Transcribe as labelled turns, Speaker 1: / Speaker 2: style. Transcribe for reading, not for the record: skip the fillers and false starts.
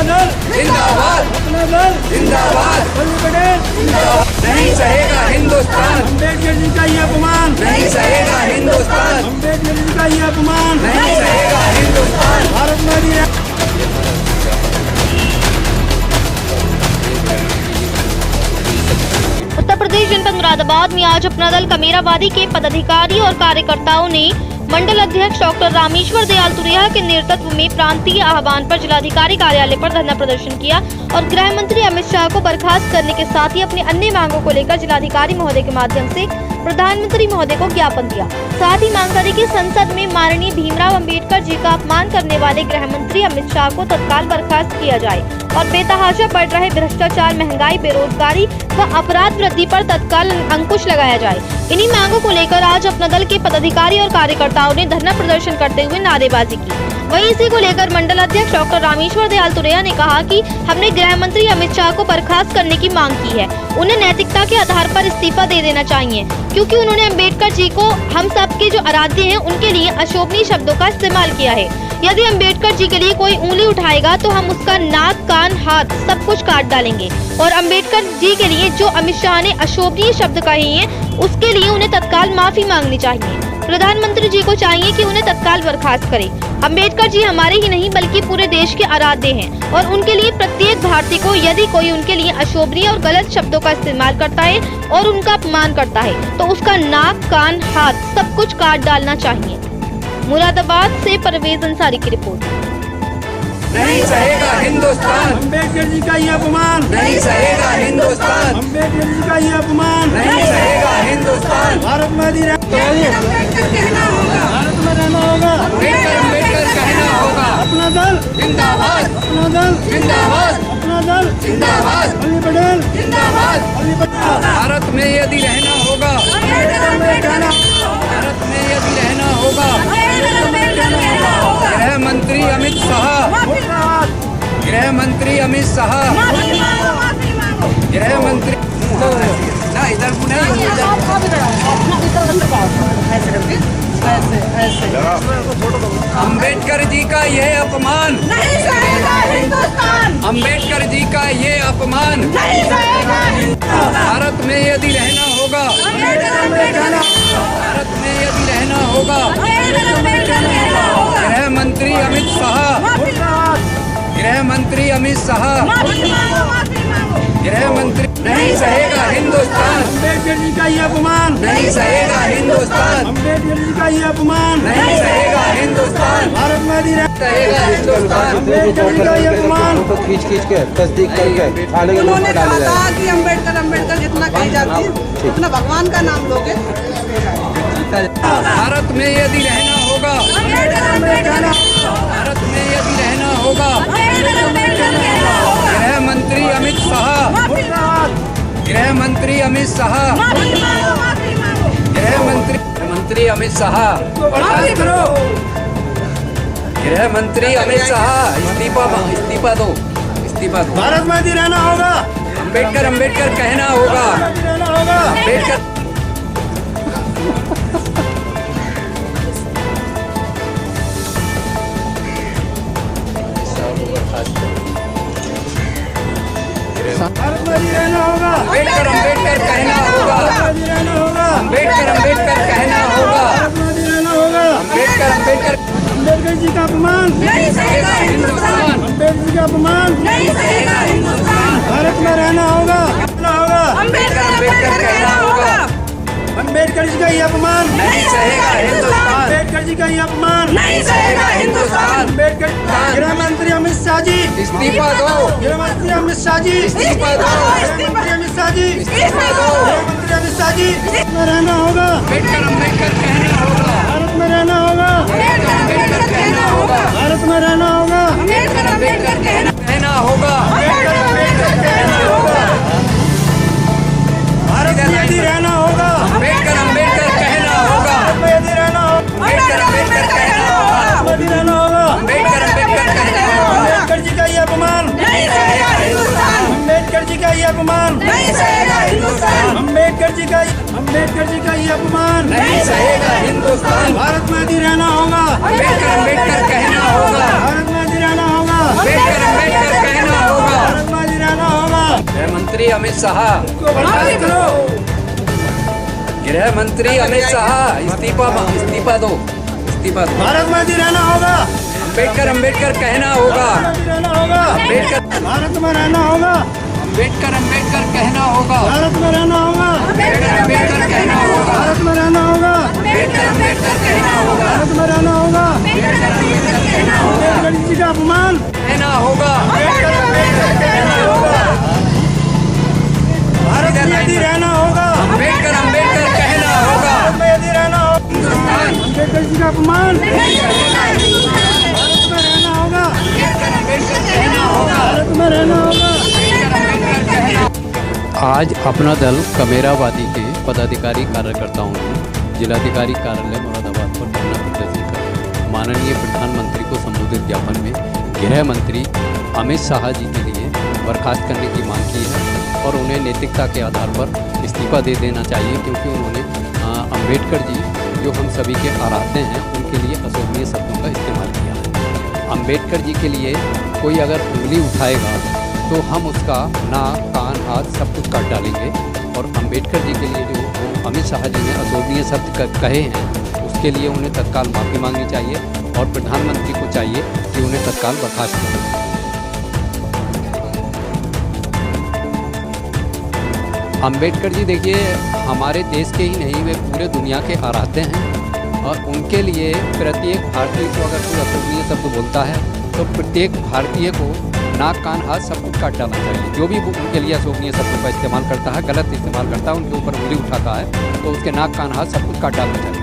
Speaker 1: दल
Speaker 2: जिंदाबाद,
Speaker 1: अपना दल
Speaker 2: जिंदाबाद,
Speaker 1: वल्लभ पटेल
Speaker 2: जिंदाबाद। नहीं सहेगा हिंदुस्तान,
Speaker 1: अम्बेडकर जी का ये अपमान
Speaker 2: नहीं सहेगा हिंदुस्तान,
Speaker 1: अम्बेडकर जी का ये अपमान
Speaker 2: नहीं सहेगा हिंदुस्तान।
Speaker 1: भारत माता
Speaker 3: उत्तर प्रदेश जनपद मुरादाबाद में आज अपना दल कमेरावादी के पदाधिकारी और कार्यकर्ताओं ने मंडल अध्यक्ष डॉक्टर रामेश्वर दयाल तुरेया के नेतृत्व में प्रांतीय आह्वान पर जिलाधिकारी कार्यालय पर धरना प्रदर्शन किया और गृह मंत्री अमित शाह को बर्खास्त करने के साथ ही अपनी अन्य मांगों को लेकर जिलाधिकारी महोदय के माध्यम से प्रधानमंत्री महोदय को ज्ञापन दिया। साथ ही मांग करी कि संसद में माननीय भीमराव अंबेडकर जी का अपमान करने वाले गृह मंत्री अमित शाह को तत्काल बर्खास्त किया जाए और बेतहाशा बढ़ रहे भ्रष्टाचार, महंगाई, बेरोजगारी व अपराध वृद्धि पर तत्काल अंकुश लगाया जाए। इन्हीं मांगों को लेकर आज अपना दल के पदाधिकारी और कार्यकर्ताओं ने धरना प्रदर्शन करते हुए नारेबाजी की। वहीं इसी को लेकर मंडल अध्यक्ष डॉक्टर रामेश्वर दयाल तुरेया ने कहा कि हमने गृह मंत्री अमित शाह को बर्खास्त करने की मांग की है। उन्हें नैतिकता के आधार पर इस्तीफा दे देना चाहिए, क्योंकि उन्होंने अम्बेडकर जी को हम सब के जो आराध्य हैं उनके लिए अशोभनीय शब्दों का इस्तेमाल किया है। यदि अम्बेडकर जी के लिए कोई उंगली उठाएगा तो हम उसका नाक, कान, हाथ सब कुछ काट डालेंगे। और अम्बेडकर जी के लिए जो अमित शाह ने अशोभनीय शब्द कहे हैं उसके लिए उन्हें तत्काल माफी मांगनी चाहिए। प्रधानमंत्री जी को चाहिए कि उन्हें तत्काल बर्खास्त करें। अम्बेडकर जी हमारे ही नहीं बल्कि पूरे देश के आराध्य हैं और उनके लिए प्रत्येक भारतीय को यदि कोई उनके लिए अशोभनीय और गलत शब्दों का इस्तेमाल करता है और उनका अपमान करता है तो उसका नाक, कान, हाथ सब कुछ काट डालना चाहिए। मुरादाबाद से परवेज अंसारी की रिपोर्ट।
Speaker 2: नहीं सहेगा हिंदुस्तान,
Speaker 1: अम्बेडकर जी का ये अपमान
Speaker 2: नहीं सहेगा हिंदुस्तान,
Speaker 1: अम्बेडकर जी का ये अपमान
Speaker 2: नहीं सहेगा हिंदुस्तान।
Speaker 1: भारत माता
Speaker 2: अम्बेडकर कहना होगा,
Speaker 1: भारत में रहना होगा।
Speaker 2: अम्बेडकर अम्बेडकर कहना होगा।
Speaker 1: अपना दल
Speaker 2: जिंदाबाद,
Speaker 1: अपना दल
Speaker 2: जिंदाबाद,
Speaker 1: अपना दल
Speaker 2: जिंदाबाद,
Speaker 1: वल्लभ पटेल
Speaker 2: जिंदाबाद।
Speaker 1: वल्लभ पटेल
Speaker 2: भारत में यदि रहना होगा, भारत में यदि रहना होगा, गृह मंत्री अमित शाह, गृह मंत्री अमित शाह, गृह मंत्री ना इधर नहीं, अम्बेडकर जी का ये अपमान,
Speaker 4: नहीं सहेगा हिंदुस्तान,
Speaker 2: अम्बेडकर जी का ये अपमान।
Speaker 4: नहीं सहेगा
Speaker 2: भारत में यदि रहना होगा, भारत में यदि रहना होगा, गृह मंत्री अमित शाह, गृह मंत्री अमित शाह, गृह मंत्री नहीं सहेगा हिंदुस्तान,
Speaker 1: अम्बेडकर जी का ये अपमान
Speaker 2: नहीं सहेगा हिंदुस्तान,
Speaker 1: अम्बेडकर जी का ये अपमान
Speaker 2: नहीं सहेगा हिंदुस्तान,
Speaker 1: भारत माता
Speaker 2: सहेगा हिंदुस्तान।
Speaker 1: अम्बेडकर जी का ये अपमान
Speaker 5: तो खींच के तस्दीक करके थाने के
Speaker 4: उन्होंने
Speaker 5: डाले
Speaker 4: कहा
Speaker 5: जाए।
Speaker 4: था कि अम्बेडकर अम्बेडकर जितना कही जाती है उतना भगवान का नाम लोगे।
Speaker 2: भारत में यदि रहना होगा, भारत में यदि रहना होगा, गृह मंत्री अमित शाह, गृह मंत्री अमित शाह, गृह मंत्री अमित शाह, गृह मंत्री अमित शाह इस्तीफा दो, इस्तीफा दो।
Speaker 1: भारत माता रहना होगा,
Speaker 2: अम्बेडकर अम्बेडकर कहना होगा,
Speaker 1: रहना होगा।
Speaker 2: अम्बेडकर
Speaker 1: भारत माता रहना होगा,
Speaker 2: अम्बेडकर अम्बेडकर कहना होगा,
Speaker 1: रहना होगा।
Speaker 2: अम्बेडकर अम्बेडकर कहना होगा,
Speaker 1: भारत माता रहना होगा।
Speaker 2: अम्बेडकर अम्बेडकर
Speaker 1: अम्बेडकर जी का अपमान
Speaker 4: नहीं सहेगा हिंदुस्तान,
Speaker 1: अम्बेडकर जी का अपमान
Speaker 4: नहीं सहेगा हिंदुस्तान,
Speaker 1: भारत में रहना होगा, रहना होगा।
Speaker 4: अम्बेडकर अम्बेडकर कहना होगा।
Speaker 1: अम्बेडकर जी का ये अपमान
Speaker 2: नहीं सहेगा हिंदुस्तान,
Speaker 1: अम्बेडकर जी का ये अपमान
Speaker 4: नहीं सहेगा हिंदुस्तान,
Speaker 1: अम्बेडकर गृह मंत्री अमित शाह जी,
Speaker 2: इस्तीफा दो,
Speaker 1: गृह मंत्री अमित शाह जी,
Speaker 2: इस्तीफा दो,
Speaker 1: गृह मंत्री अमित शाह जी,
Speaker 4: इस्तीफा दो।
Speaker 1: गृह मंत्री अमित शाह जी। में रहना होगा,
Speaker 2: अम्बेडकर अम्बेडकर कहना होगा,
Speaker 1: भारत में रहना होगा,
Speaker 4: अम्बेडकर अम्बेडकर कहना होगा,
Speaker 1: भारत में रहना होगा,
Speaker 4: अम्बेडकर अम्बेडकर कहना
Speaker 2: कहना होगा,
Speaker 1: अम्बेडकर अम्बेडकर कहना होगा। भारत में यदि रहना होगा,
Speaker 2: अम्बेडकर अम्बेडकर कहना होगा,
Speaker 1: भारत में यदि रहना होगा,
Speaker 2: अम्बेडकर अम्बेडकर कहना होगा,
Speaker 1: यदि रहना होगा।
Speaker 2: अम्बेडकर अम्बेडकर कहना होगा।
Speaker 1: अम्बेडकर जी का ये अपमान
Speaker 4: नहीं सहेगा हिंदुस्तान,
Speaker 1: अम्बेडकर जी का ये अपमान
Speaker 4: नहीं सहेगा हिंदुस्तान,
Speaker 1: अम्बेडकर जी का ये अपमान
Speaker 2: नहीं सहेगा हिंदुस्तान,
Speaker 1: भारत में यदि रहना होगा,
Speaker 2: अम्बेडकर अम्बेडकर कहना होगा,
Speaker 1: भारत में यदि रहना होगा।
Speaker 2: अम्बेडकर अम्बेडकर कहना मंत्री अमित शाह,
Speaker 1: बर्खास्त करो।
Speaker 2: गृह मंत्री अमित शाह, इस्तीफा दो।
Speaker 1: भारत में ही रहना होगा।
Speaker 2: अंबेडकर कहना होगा।
Speaker 1: रहना होगा।
Speaker 2: अंबेडकर
Speaker 1: भारत में रहना होगा।
Speaker 2: कहना होगा।
Speaker 1: भारत में रहना होगा।
Speaker 2: अंबेडकर कहना होगा।
Speaker 1: भारत में रहना होगा।
Speaker 2: अंबेडकर कहना होगा।
Speaker 1: भारत में रहना होगा। अम्बेडकर जी का अपमान
Speaker 2: कहना होगा।
Speaker 1: कहना होगा। भारत में यदि रहना होगा।
Speaker 2: अंबेडकर कहना होगा।
Speaker 1: भारत में यदि रहना होगा। अम्बेडकर जी का अपमान भारत में रहना होगा। भारत में रहना होगा।
Speaker 6: आज अपना दल कमेरावादी के पदाधिकारी कार्यकर्ताओं ने जिलाधिकारी कार्यालय मुरादाबाद पर धरना प्रदर्शन कर माननीय प्रधानमंत्री को संबोधित ज्ञापन में गृह मंत्री अमित शाह जी के लिए बर्खास्त करने की मांग की है और उन्हें नैतिकता के आधार पर इस्तीफा दे देना चाहिए, क्योंकि उन्होंने अंबेडकर जी जो हम सभी के आराध्य हैं उनके लिए अशोभनीय शब्दों का इस्तेमाल किया है। अंबेडकर जी के लिए कोई अगर उंगली उठाएगा तो हम उसका नाक कान हाथ सब कुछ काट डालेंगे, और अंबेडकर जी के लिए जो अमित शाह जी ने अशोभनीय शब्द कहे हैं उसके लिए उन्हें तत्काल माफ़ी मांगनी चाहिए और प्रधानमंत्री को चाहिए कि उन्हें तत्काल बर्खास्त करें। अंबेडकर जी देखिए हमारे देश के ही नहीं, वे पूरे दुनिया के आराध्य हैं और उनके लिए प्रत्येक भारतीय को अगर कोई अशोभनीय शब्द बोलता है तो प्रत्येक भारतीय को नाक कान हाथ सब कुछ काट डालना चाहिए। जो भी उनके लिए अशोभनीय शब्दों का इस्तेमाल करता है, गलत इस्तेमाल करता है, उनके ऊपर उंगली उठाता है तो उसके नाक कान हाथ सब कुछ काट डालना चाहिए।